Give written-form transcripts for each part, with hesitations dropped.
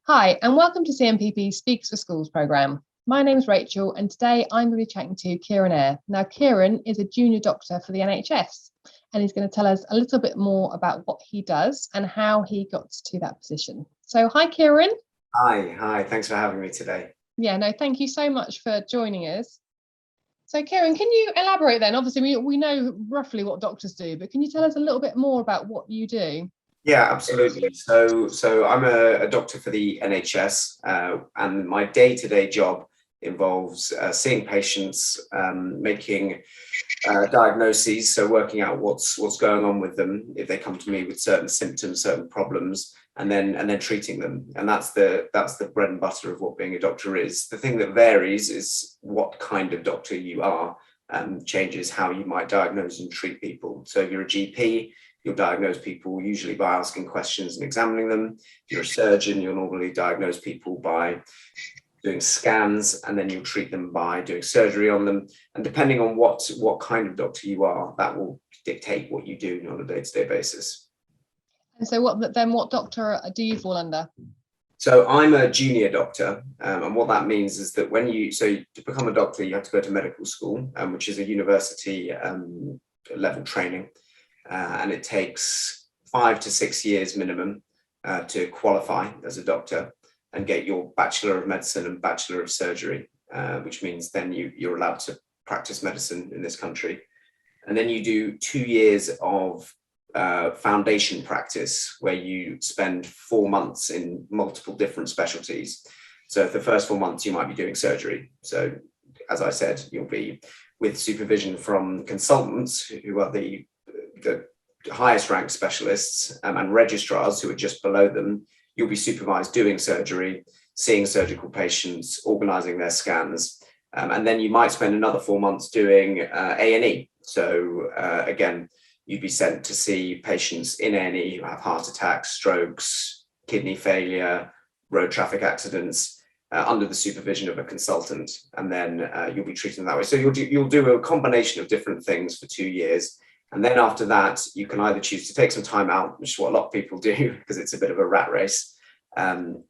Hi, and welcome to CMPP's Speaks for Schools programme. My name's Rachel, and today I'm going to be chatting to Kiran Eyre. Now, Kiran is a junior doctor for the NHS, and he's going to tell us a little bit more about what he does and how he got to that position. So, hi, Kiran. Hi. Thanks for having me today. Yeah, no, thank you so much for joining us. So, Kiran, can you elaborate then? Obviously, we know roughly what doctors do, but can you tell us a little bit more about what you do? Yeah, absolutely. So I'm a doctor for the NHS, and my day-to-day job involves seeing patients, making diagnoses, so working out what's going on with them if they come to me with certain symptoms, certain problems, and then treating them. And that's the bread and butter of what being a doctor is. The thing that varies is what kind of doctor you are, changes how you might diagnose and treat people. So if you're a GP, you'll diagnose people usually by asking questions and examining them. If you're a surgeon, you'll normally diagnose people by doing scans, and then you'll treat them by doing surgery on them. And depending on what kind of doctor you are, that will dictate what you do on a day-to-day basis. And so what doctor do you fall under? So I'm a junior doctor, and what that means is that to become a doctor, you have to go to medical school, which is a university level training. And it takes 5 to 6 years minimum to qualify as a doctor and get your Bachelor of Medicine and Bachelor of Surgery, which means then you're allowed to practice medicine in this country. And then you do 2 years of foundation practice, where you spend 4 months in multiple different specialties. So for the first 4 months, you might be doing surgery. So as I said, you'll be with supervision from consultants who are the highest ranked specialists, and registrars who are just below them. You'll be supervised doing surgery, seeing surgical patients, organising their scans, and then you might spend another 4 months doing A&E. So again, you'd be sent to see patients in A&E who have heart attacks, strokes, kidney failure, road traffic accidents, under the supervision of a consultant, and then you'll be treated that way. So you'll do a combination of different things for 2 years. And then after that, you can either choose to take some time out, which is what a lot of people do because it's a bit of a rat race,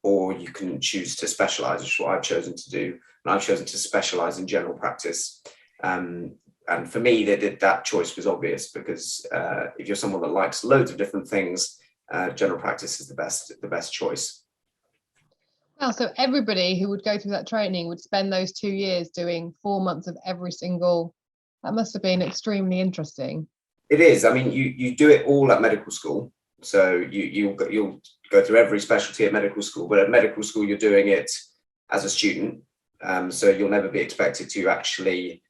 or you can choose to specialize, which is what I've chosen to do. And I've chosen to specialize in general practice. And for me, that choice was obvious because if you're someone that likes loads of different things, general practice is the best choice. Wow, so everybody who would go through that training would spend those 2 years doing 4 months of every single. That must have been extremely interesting. It is. I mean, you do it all at medical school. So you'll go through every specialty at medical school, but at medical school, you're doing it as a student. So you'll never be expected to actually,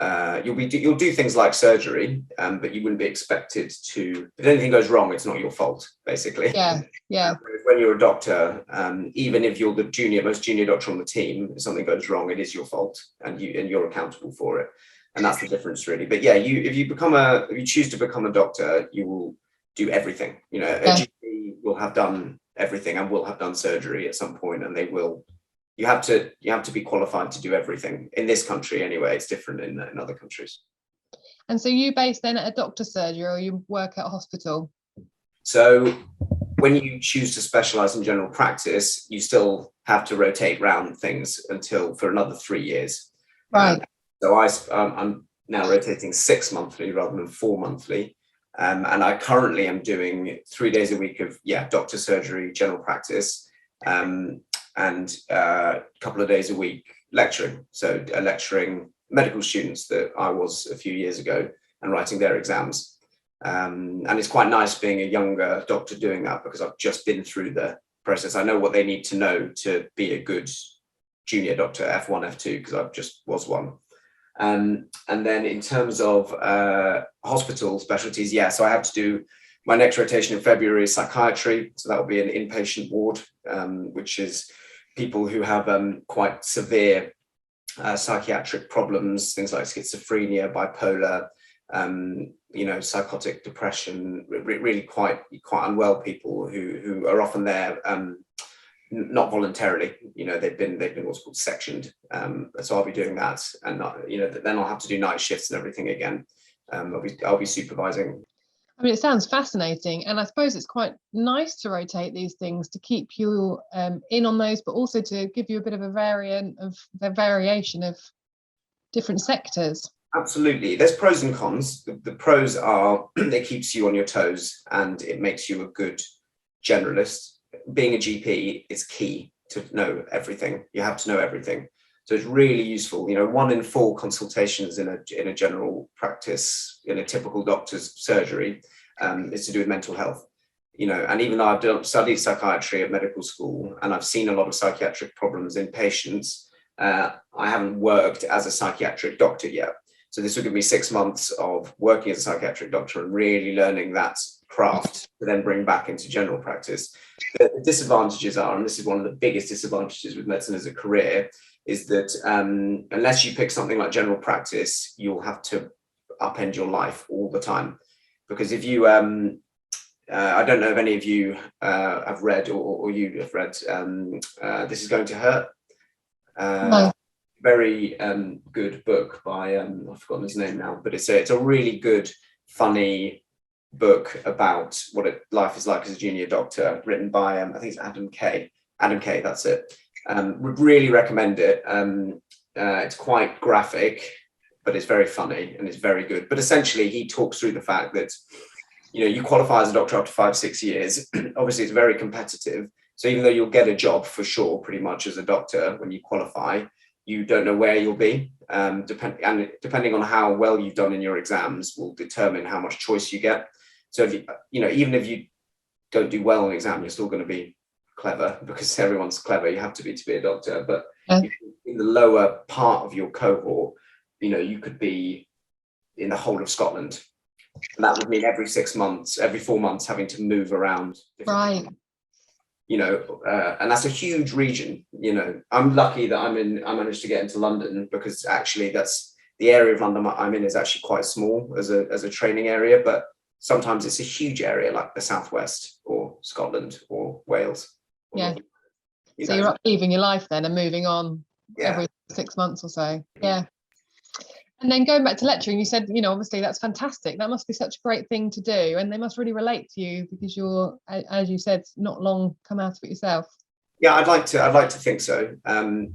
you'll do things like surgery, but you wouldn't be expected to, if anything goes wrong, it's not your fault, basically. Yeah. When you're a doctor, even if you're the most junior doctor on the team, if something goes wrong, it is your fault, and you're accountable for it. And that's the difference, really. But yeah, if you choose to become a doctor, you will do everything. A GP will have done everything and will have done surgery at some point, and you have to be qualified to do everything in this country anyway. It's different in other countries. And so you base then at a doctor's surgery, or you work at a hospital? So when you choose to specialize in general practice, you still have to rotate around things for another 3 years. Right. So I'm now rotating 6 monthly rather than 4 monthly. And I currently am doing 3 days a week of, doctor surgery, general practice, and a couple of days a week lecturing. So lecturing medical students that I was a few years ago and writing their exams. And it's quite nice being a younger doctor doing that because I've just been through the process. I know what they need to know to be a good junior doctor, F1, F2, because I just was one. And then in terms of hospital specialties, so I have to do my next rotation in February is psychiatry. So that will be an inpatient ward, which is people who have quite severe psychiatric problems, things like schizophrenia, bipolar, psychotic depression, really quite unwell people who are often there not voluntarily. They've been what's called sectioned. So I'll be doing that, and then I'll have to do night shifts and everything again. I'll be supervising. I mean, it sounds fascinating, and I suppose it's quite nice to rotate these things to keep you in on those, but also to give you a bit of a variation of different sectors. Absolutely. There's pros and cons. The pros are it keeps you on your toes and it makes you a good generalist. Being a GP is key to know everything. You have to know everything. So it's really useful. 1 in 4 consultations in a general practice, in a typical doctor's surgery, is to do with mental health. And even though I've studied psychiatry at medical school and I've seen a lot of psychiatric problems in patients, I haven't worked as a psychiatric doctor yet. So this will give me 6 months of working as a psychiatric doctor and really learning that craft to then bring back into general practice. The disadvantages are, and this is one of the biggest disadvantages with medicine as a career, is that unless you pick something like general practice, you'll have to upend your life all the time. Because if you, I don't know if any of you have read or you have read This Is Going to Hurt. No. Very good book by, I've forgotten his name now, but it's a really good, funny book about what life is like as a junior doctor, written by, I think it's Adam Kay, that's it. Would really recommend it. It's quite graphic, but it's very funny and it's very good. But essentially, he talks through the fact that, you qualify as a doctor after 5-6 years. Obviously, it's very competitive. So even though you'll get a job for sure, pretty much as a doctor when you qualify, you don't know where you'll be. Depending on how well you've done in your exams will determine how much choice you get. So if even if you don't do well on the exam, you're still going to be clever, because everyone's clever. You have to be a doctor. But in the lower part of your cohort, you could be in the whole of Scotland, and that would mean every 6 months, every 4 months, having to move around. Right. And that's a huge region. I'm lucky that I managed to get into London, because actually that's the area of London I'm in is actually quite small as a training area, but sometimes it's a huge area like the Southwest or Scotland or Wales. Yeah. So you're upheaving your life then and moving on every 6 months or so. Yeah. And then going back to lecturing, you said, obviously that's fantastic. That must be such a great thing to do. And they must really relate to you, because you're, as you said, not long come out of it yourself. Yeah, I'd like to think so.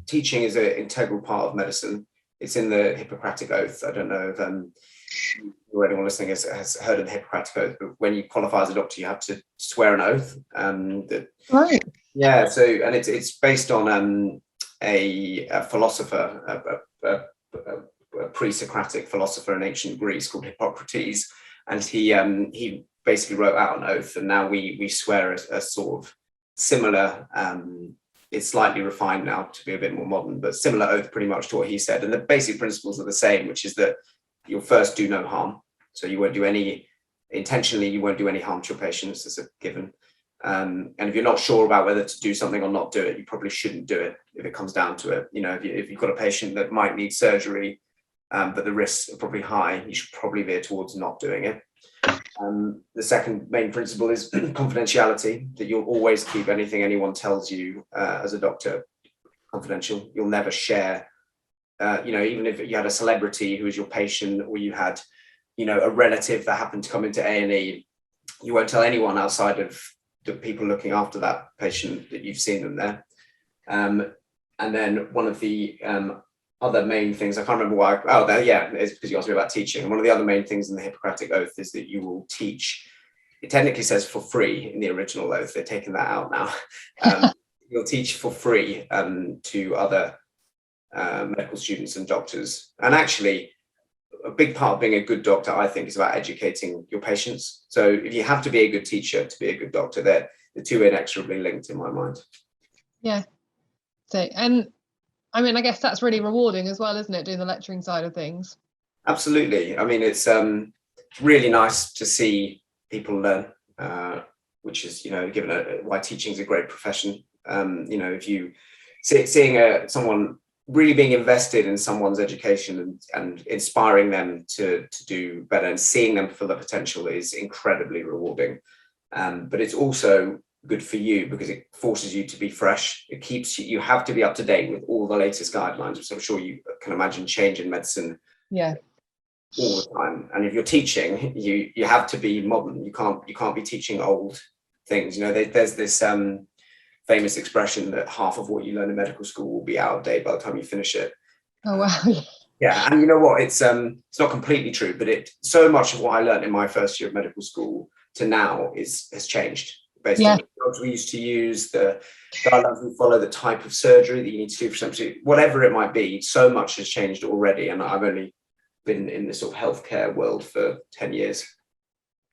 Teaching is an integral part of medicine. It's in the Hippocratic Oath. I don't know if anyone listening has heard of the Hippocratic Oath, but when you qualify as a doctor, you have to swear an oath. Right. Yeah. So, and it's based on a philosopher, a pre-Socratic philosopher in ancient Greece called Hippocrates, and he basically wrote out an oath, and now we swear a sort of similar. It's slightly refined now to be a bit more modern, but similar oath pretty much to what he said, and the basic principles are the same, which is that you'll first do no harm, so you won't do any intentionally. You won't do any harm to your patients, as a given. And if you're not sure about whether to do something or not do it, you probably shouldn't do it if it comes down to it. If you've got a patient that might need surgery, but the risks are probably high, you should probably veer towards not doing it. The second main principle is confidentiality, that you'll always keep anything anyone tells you as a doctor confidential. You'll never share, even if you had a celebrity who was your patient, or you had, a relative that happened to come into A&E, you won't tell anyone outside of the people looking after that patient that you've seen them there. And then one of the other main things, I can't remember why, it's because you asked me about teaching. One of the other main things in the Hippocratic Oath is that you will teach, it technically says for free in the original oath, they're taking that out now. You'll teach for free to other medical students and doctors. And actually, a big part of being a good doctor, I think, is about educating your patients. So if you have to be a good teacher to be a good doctor, the two are inexorably linked in my mind. Yeah. So, and I mean, I guess that's really rewarding as well, isn't it, doing the lecturing side of things? Absolutely. I mean, it's really nice to see people learn, which is, given why teaching is a great profession. If you seeing someone really being invested in someone's education and inspiring them to do better and seeing them for the potential is incredibly rewarding. But it's also good for you because it forces you to be fresh. It keeps you have to be up to date with all the latest guidelines, which I'm sure you can imagine change in medicine. Yeah. all the time. And if you're teaching, you have to be modern. You can't be teaching old things. You know, there's this famous expression that half of what you learn in medical school will be out of date by the time you finish it. Oh wow. Yeah, and you know what? It's not completely true, but so much of what I learned in my first year of medical school to now has changed based on the drugs we used to use, the guidelines we follow, the type of surgery that you need to do for something, whatever it might be. So much has changed already, and I've only been in this sort of healthcare world for 10 years.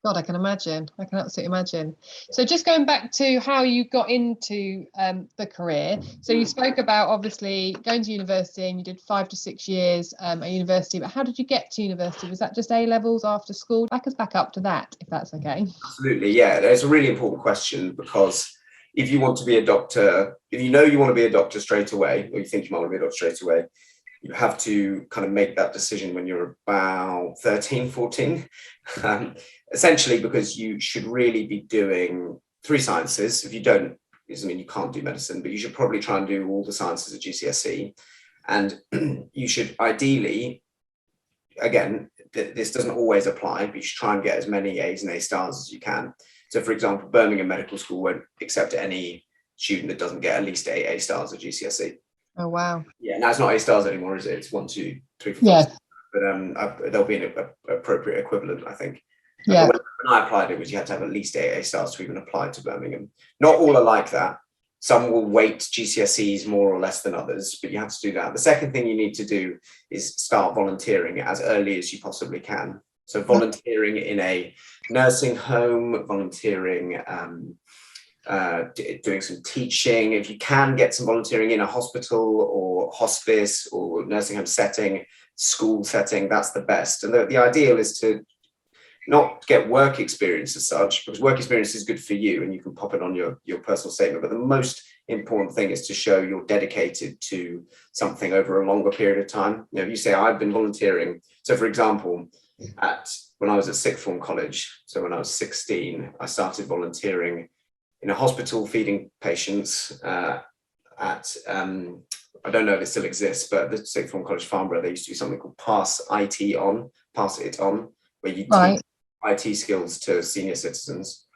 God, I can imagine. I can absolutely imagine. So just going back to how you got into the career. So you spoke about obviously going to university, and you did 5 to 6 years at university. But how did you get to university? Was that just A levels after school? Back us back up to that, if that's okay. Absolutely, yeah. It's a really important question, because if you want to be a doctor, if you know you want to be a doctor straight away, or you think you might want to be a doctor straight away, you have to kind of make that decision when you're about 13, 14. Essentially, because you should really be doing 3 sciences. If you don't, it doesn't mean you can't do medicine, but you should probably try and do all the sciences at GCSE. And you should ideally, again, this doesn't always apply, but you should try and get as many A's and A stars as you can. So, for example, Birmingham Medical School won't accept any student that doesn't get at least 8 A stars at GCSE. Oh, wow. Yeah, now it's not A stars anymore, is it? It's 1, 2, 3, 4. Yeah. But there'll be an appropriate equivalent, I think. Yeah. When I applied, it was you had to have at least 8 A stars to even apply to Birmingham. Not all are like that. Some will weight GCSEs more or less than others, but you have to do that. The second thing you need to do is start volunteering as early as you possibly can. So volunteering in a nursing home, volunteering, doing some teaching. If you can get some volunteering in a hospital or hospice or nursing home setting, school setting, that's the best. And the ideal is to not get work experience as such, because work experience is good for you and you can pop it on your personal statement. But the most important thing is to show you're dedicated to something over a longer period of time. You know, if you say, I've been volunteering. So for example, when I was at sixth form college, so when I was 16, I started volunteering in a hospital feeding patients I don't know if it still exists, but at the sixth form college Farnborough, there used to be something called Pass It On, where you teach IT skills to senior citizens.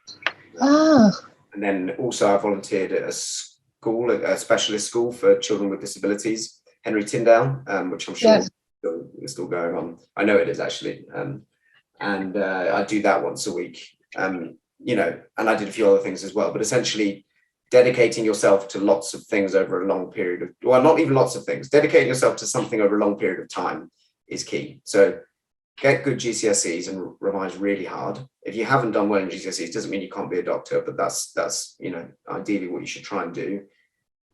And then also I volunteered at a school, a specialist school for children with disabilities, Henry Tyndale, which I'm sure is still going on. I know it is actually. And I do that once a week, you know, and I did a few other things as well, but essentially dedicating yourself to lots of things over a long period of, well, not even lots of things, dedicating yourself to something over a long period of time is key. So get good GCSEs and revise really hard. If you haven't done well in GCSEs, doesn't mean you can't be a doctor, but that's you know, ideally what you should try and do.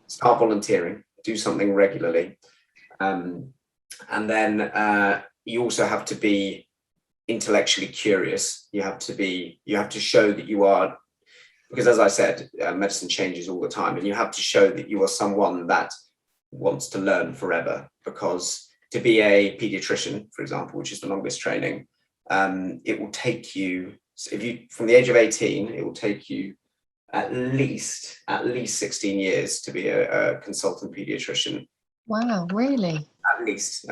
Start volunteering, do something regularly. And then you also have to be intellectually curious. You have to show that you are, because as I said, medicine changes all the time, and you have to show that you are someone that wants to learn forever. Because to be a pediatrician, for example, which is the longest training, it will take you, from the age of 18, it will take you at least 16 years to be a consultant pediatrician. Wow, really? At least,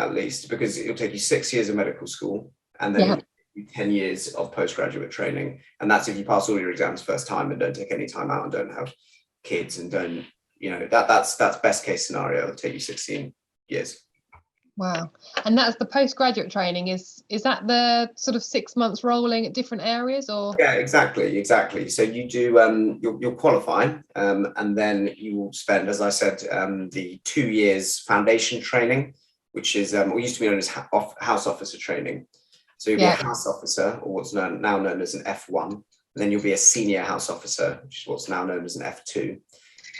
because it'll take you 6 years of medical school, and then it'll take you 10 years of postgraduate training. And that's if you pass all your exams first time and don't take any time out and don't have kids and don't, you know, that's best case scenario. It'll take you 16 years. Wow. And that's the postgraduate training. Is that the sort of 6 months rolling at different areas, or? Yeah, exactly. So you do, you'll qualify, and then you will spend, as I said, the 2 years foundation training, which is what used to be known as house officer training. So you'll be a house officer, or what's now known as an F1, and then you'll be a senior house officer, which is what's now known as an F2. And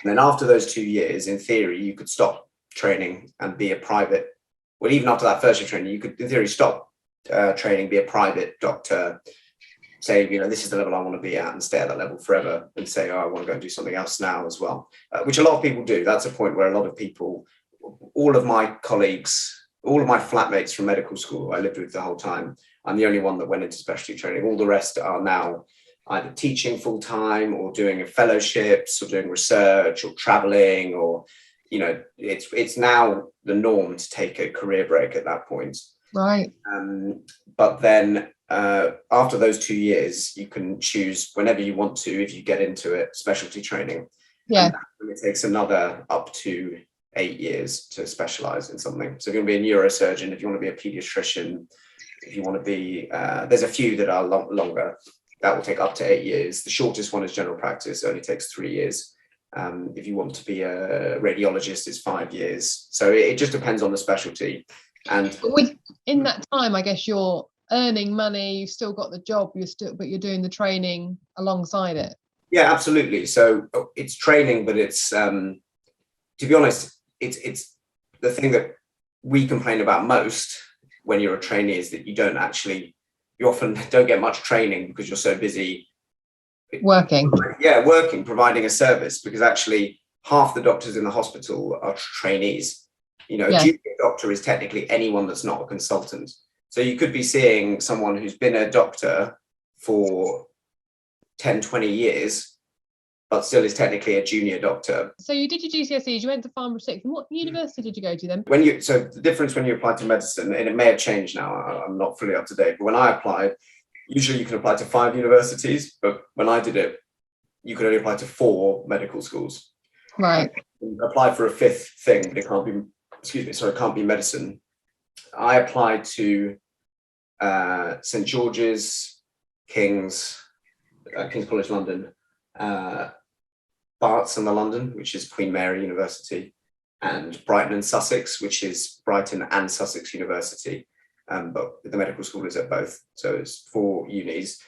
then after those 2 years, in theory, you could stop training and be a private. Well, even after that first year training, you could, in theory, stop training, be a private doctor, say, you know, this is the level I want to be at, and stay at that level forever, and say, oh, I want to go and do something else now as well, which a lot of people do. That's a point where a lot of people, all of my colleagues, all of my flatmates from medical school I lived with the whole time, I'm the only one that went into specialty training. All the rest are now either teaching full time or doing fellowships or doing research or traveling, or, you know, it's now the norm to take a career break at that point. Right. But then after those 2 years, you can choose whenever you want to, if you get into it, specialty training. Yeah. And it takes another up to 8 years to specialize in something. So if you want to be a neurosurgeon, if you want to be a pediatrician, if you want to be, there's a few that are longer. That will take up to 8 years. The shortest one is general practice, it only takes 3 years. If you want to be a radiologist, it's 5 years. So it just depends on the specialty. And in that time, I guess you're earning money, you've still got the job, but you're doing the training alongside it. Yeah, absolutely. So it's training, but it's to be honest, it's the thing that we complain about most when you're a trainee is that you often don't get much training because you're so busy working, providing a service, because actually half the doctors in the hospital are trainees. A junior doctor is technically anyone that's not a consultant. So you could be seeing someone who's been a doctor for 10, 20 years, but still is technically a junior doctor. So you did your GCSEs, you went to Farnborough 6. And what university did you go to then? So the difference when you apply to medicine, and it may have changed now, I'm not fully up to date, but when I applied, usually you can apply to 5 universities, but when I did it, you could only apply to 4 medical schools. Right. Apply for a 5th thing, but it can't be medicine. I applied to St George's, King's College London, Barts in London, which is Queen Mary University, and Brighton and Sussex, which is Brighton and Sussex University. But the medical school is at both. So it's 4 unis.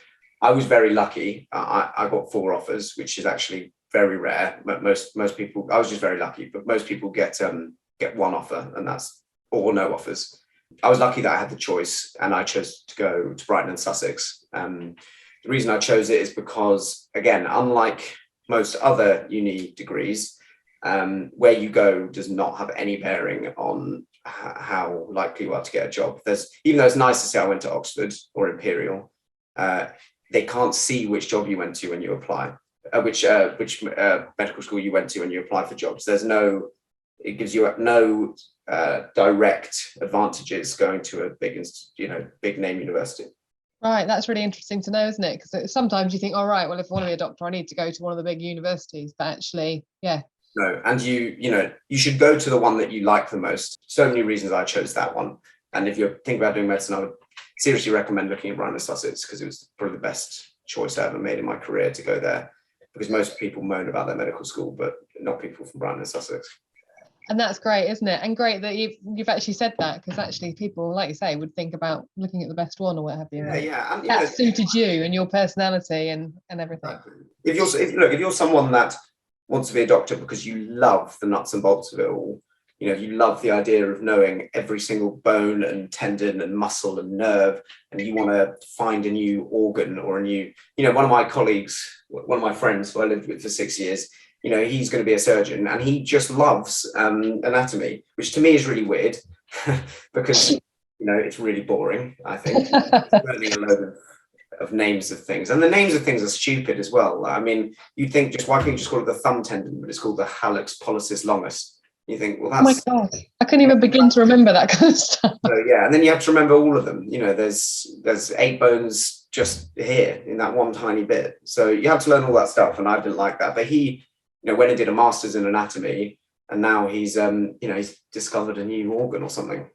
I was very lucky. I got 4 offers, which is actually very rare. Most people, I was just very lucky, but most people get 1 offer, and that's or no offers. I was lucky that I had the choice, and I chose to go to Brighton and Sussex. The reason I chose it is because, again, unlike most other uni degrees, where you go does not have any bearing on how likely you are to get a job. Even though it's nice to say I went to Oxford or Imperial, they can't see which job you went to when you apply, which medical school you went to when you apply for jobs. It gives you no direct advantages going to a big name university. Right, that's really interesting to know, isn't it? Because sometimes you think, all right, well, if I want to be a doctor, I need to go to one of the big universities. But actually, yeah. No, and you should go to the one that you like the most. So many reasons I chose that one. And if you're thinking about doing medicine, I would seriously recommend looking at Brighton and Sussex, because it was probably the best choice I ever made in my career to go there. Because most people moan about their medical school, but not people from Brighton and Sussex. And that's great, isn't it? And great that you've actually said that, because actually people, like you say, would think about looking at the best one or what have you. Yeah. And, that suited you and your personality and everything. If you're someone that wants to be a doctor because you love the nuts and bolts of it all, you love the idea of knowing every single bone and tendon and muscle and nerve, and you want to find a new organ or a new, one of my friends who I lived with for 6 years, he's going to be a surgeon, and he just loves anatomy, which to me is really weird because, it's really boring, I think. Learning a load of names of things, and the names of things are stupid as well. I mean, you'd think, why can't you just call it the thumb tendon, but it's called the hallux pollicis longus. You think, well, that's... Oh my God, I couldn't even begin to remember that kind of stuff. So, yeah, and then you have to remember all of them. There's 8 bones just here in that one tiny bit. So you have to learn all that stuff, and I didn't like that. But he, went and did a master's in anatomy, and now he's discovered a new organ or something.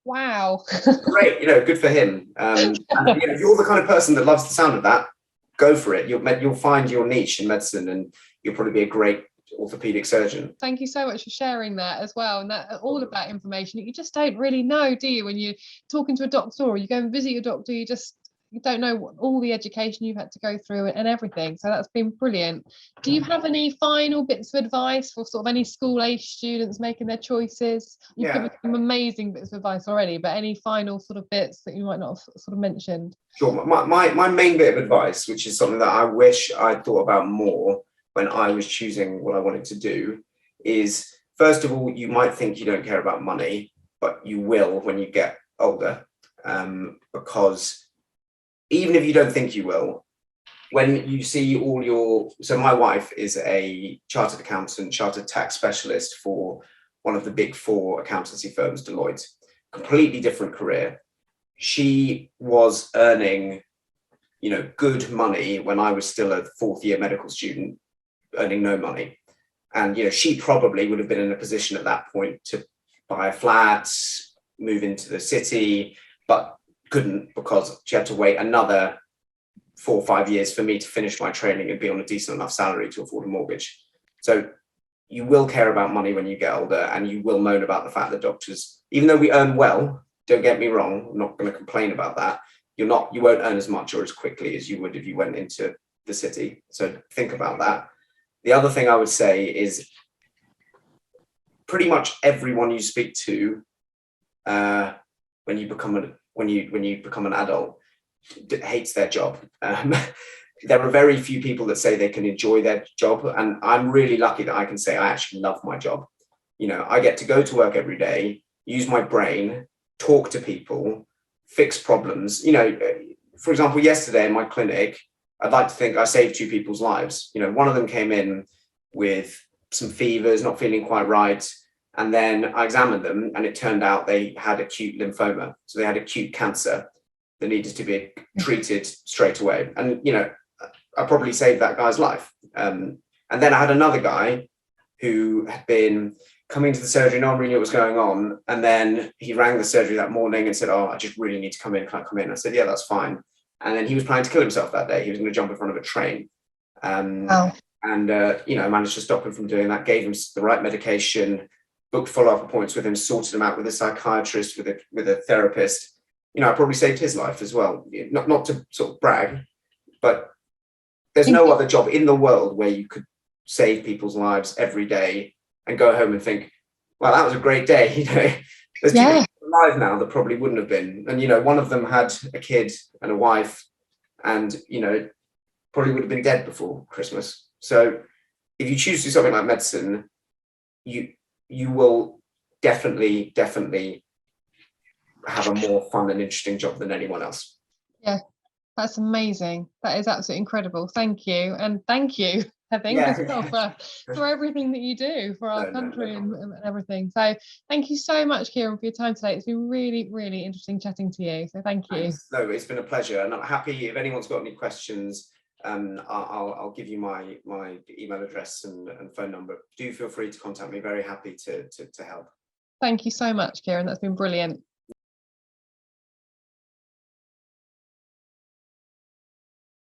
Wow. Great, good for him. And if you're the kind of person that loves the sound of that, go for it. You'll find your niche in medicine, and you'll probably be a great orthopedic surgeon. Thank you so much for sharing that as well, and that all of that information that you just don't really know, do you? When you're talking to a doctor or you go and visit your doctor, you don't know what all the education you've had to go through and everything. So that's been brilliant. Do you have any final bits of advice for sort of any school age students making their choices? You've given some amazing bits of advice already, but any final sort of bits that you might not have sort of mentioned? Sure. My main bit of advice, which is something that I wish I'd thought about more when I was choosing what I wanted to do, is, first of all, you might think you don't care about money, but you will when you get older, because even if you don't think you will, when you see so my wife is a chartered accountant, chartered tax specialist for one of the big 4 accountancy firms, Deloitte. completely different career. She was earning, good money when I was still a fourth year medical student, earning no money. And, she probably would have been in a position at that point to buy a flat, move into the city, but couldn't because she had to wait another 4 or 5 years for me to finish my training and be on a decent enough salary to afford a mortgage. So you will care about money when you get older, and you will moan about the fact that doctors, even though we earn well, don't get me wrong, I'm not going to complain about that. You won't earn as much or as quickly as you would if you went into the city. So think about that. The other thing I would say is pretty much everyone you speak to when you become an adult hates their job. There are very few people that say they can enjoy their job, and I'm really lucky that I can say I actually love my job. I get to go to work every day, use my brain, talk to people, fix problems. For example, yesterday in my clinic, I'd like to think I saved 2 people's lives. One of them came in with some fevers, not feeling quite right, and then I examined them, and it turned out they had acute lymphoma, so they had acute cancer that needed to be treated straight away. And, I probably saved that guy's life. And then I had another guy who had been coming to the surgery, no one really knew what was going on. And then he rang the surgery that morning and said, "Oh, I just really need to come in. Can I come in?" I said, "Yeah, that's fine." And then he was planning to kill himself that day. He was going to jump in front of a train. Wow. And, managed to stop him from doing that, gave him the right medication, booked follow-up appointments with him, sorted him out with a psychiatrist, with a therapist. I probably saved his life as well. Not to sort of brag, but there's no other job in the world where you could save people's lives every day and go home and think, "Well, that was a great day." There's 2 people alive now that probably wouldn't have been. And, one of them had a kid and a wife, and, probably would have been dead before Christmas. So if you choose to do something like medicine, you will definitely have a more fun and interesting job than anyone else. Yeah, that's amazing. That is absolutely incredible. Thank you. And thank you, I think, as well for everything that you do for our country and everything. So thank you so much, Kiran, for your time today. It's been really, really interesting chatting to you. So thank you. Thanks. No, it's been a pleasure. And I'm happy if anyone's got any questions, I'll give you my email address and phone number. Do feel free to contact me. Very happy to help. Thank you so much, Kiran. That's been brilliant.